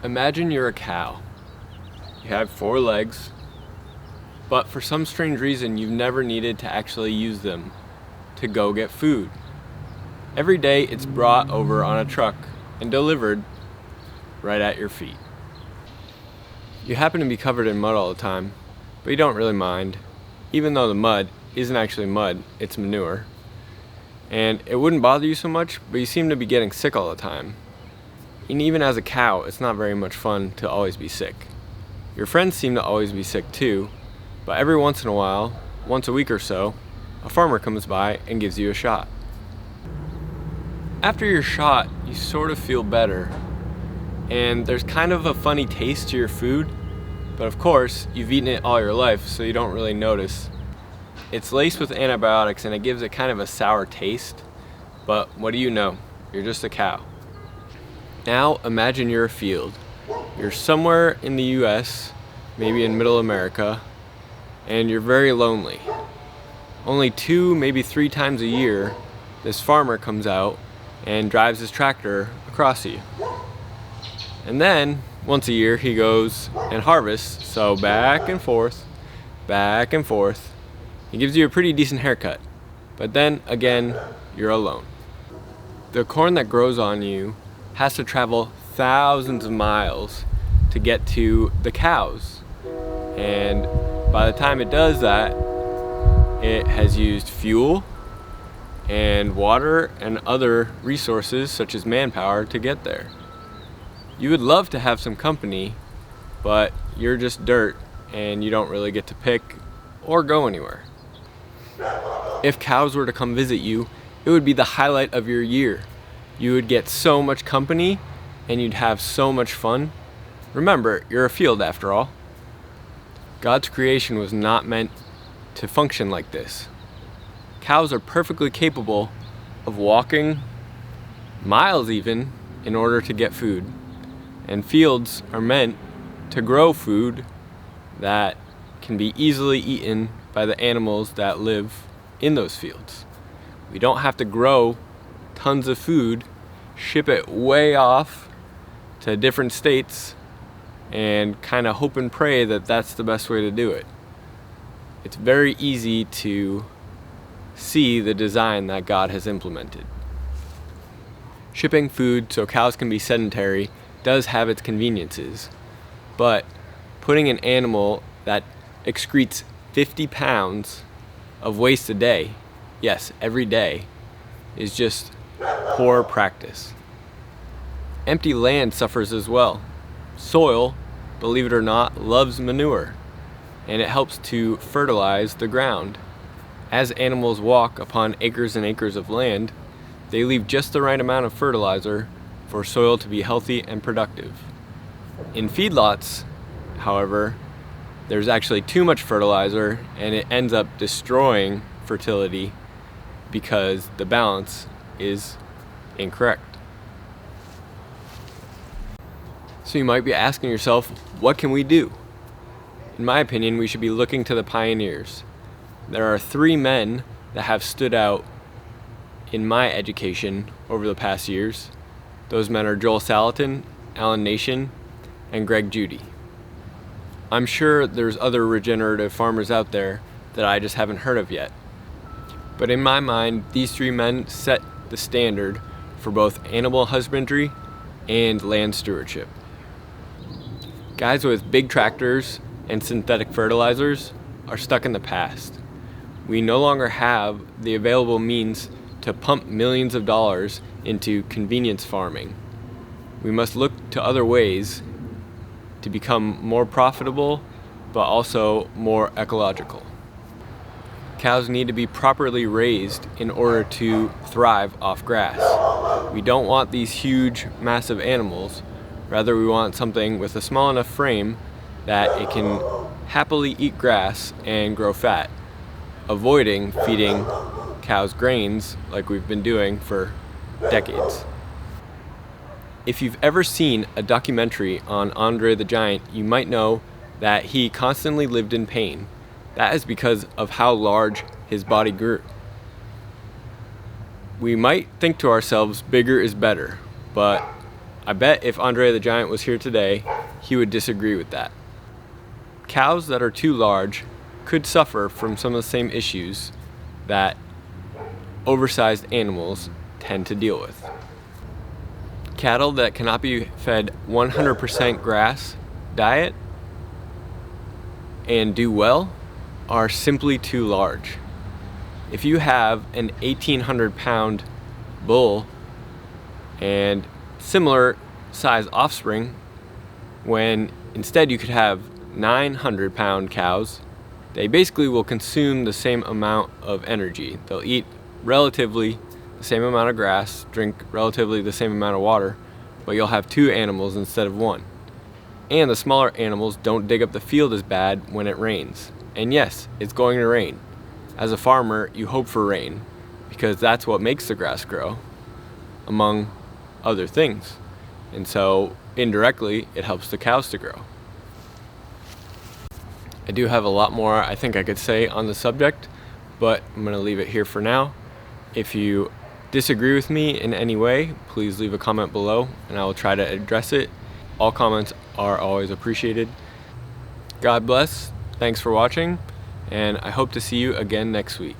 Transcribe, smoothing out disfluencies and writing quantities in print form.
Imagine you're a cow. You have 4 legs, but for some strange reason you've never needed to actually use them to go get food. Every day it's brought over on a truck and delivered right at your feet. You happen to be covered in mud all the time, but you don't really mind, even though the mud isn't actually mud, it's manure. And it wouldn't bother you so much, but you seem to be getting sick all the time. And even as a cow, it's not very much fun to always be sick. Your friends seem to always be sick too, but every once in a while, once a week or so, a farmer comes by and gives you a shot. After your shot, you sort of feel better, and there's kind of a funny taste to your food, but of course, you've eaten it all your life, so you don't really notice. It's laced with antibiotics and it gives it kind of a sour taste, but what do you know? You're just a cow. Now imagine you're a field. You're somewhere in the US, maybe in middle America, and you're very lonely. Only 2, maybe 3 times a year, this farmer comes out and drives his tractor across you. And then, once a year, he goes and harvests, so back and forth, back and forth. He gives you a pretty decent haircut, but then again, you're alone. The corn that grows on you has to travel thousands of miles to get to the cows. And by the time it does that, it has used fuel and water and other resources such as manpower to get there. You would love to have some company, but you're just dirt and you don't really get to pick or go anywhere. If cows were to come visit you, it would be the highlight of your year. You would get so much company and you'd have so much fun. Remember, you're a field after all. God's creation was not meant to function like this. Cows are perfectly capable of walking miles even in order to get food. And fields are meant to grow food that can be easily eaten by the animals that live in those fields. We don't have to grow tons of food, ship it way off to different states, and kind of hope and pray that that's the best way to do it. It's very easy to see the design that God has implemented. Shipping food so cows can be sedentary does have its conveniences, but putting an animal that excretes 50 pounds of waste a day, yes, every day, is just poor practice. Empty land suffers as well. Soil, believe it or not, loves manure, and it helps to fertilize the ground. As animals walk upon acres and acres of land, they leave just the right amount of fertilizer for soil to be healthy and productive. In feedlots, however, there's actually too much fertilizer and it ends up destroying fertility because the balance is incorrect. So you might be asking yourself, what can we do? In my opinion, we should be looking to the pioneers. There are 3 men that have stood out in my education over the past years. Those men are Joel Salatin, Alan Nation, and Greg Judy. I'm sure there's other regenerative farmers out there that I just haven't heard of yet. But in my mind, these 3 men set the standard for both animal husbandry and land stewardship. Guys with big tractors and synthetic fertilizers are stuck in the past. We no longer have the available means to pump millions of dollars into convenience farming. We must look to other ways to become more profitable, but also more ecological. Cows need to be properly raised in order to thrive off grass. We don't want these huge, massive animals. Rather, we want something with a small enough frame that it can happily eat grass and grow fat, avoiding feeding cows grains like we've been doing for decades. If you've ever seen a documentary on Andre the Giant, you might know that he constantly lived in pain. That is because of how large his body grew. We might think to ourselves, bigger is better, but I bet if Andre the Giant was here today, he would disagree with that. Cows that are too large could suffer from some of the same issues that oversized animals tend to deal with. Cattle that cannot be fed 100% grass diet and do well are simply too large. If you have an 1,800 pound bull and similar size offspring, when instead you could have 900 pound cows, they basically will consume the same amount of energy. They'll eat relatively the same amount of grass, drink relatively the same amount of water, but you'll have 2 animals instead of 1. And the smaller animals don't dig up the field as bad when it rains. And yes, it's going to rain. As a farmer, you hope for rain because that's what makes the grass grow, among other things. And so indirectly, it helps the cows to grow. I do have a lot more I think I could say on the subject, but I'm going to leave it here for now. If you disagree with me in any way, please leave a comment below and I will try to address it. All comments are always appreciated. God bless, thanks for watching, and I hope to see you again next week.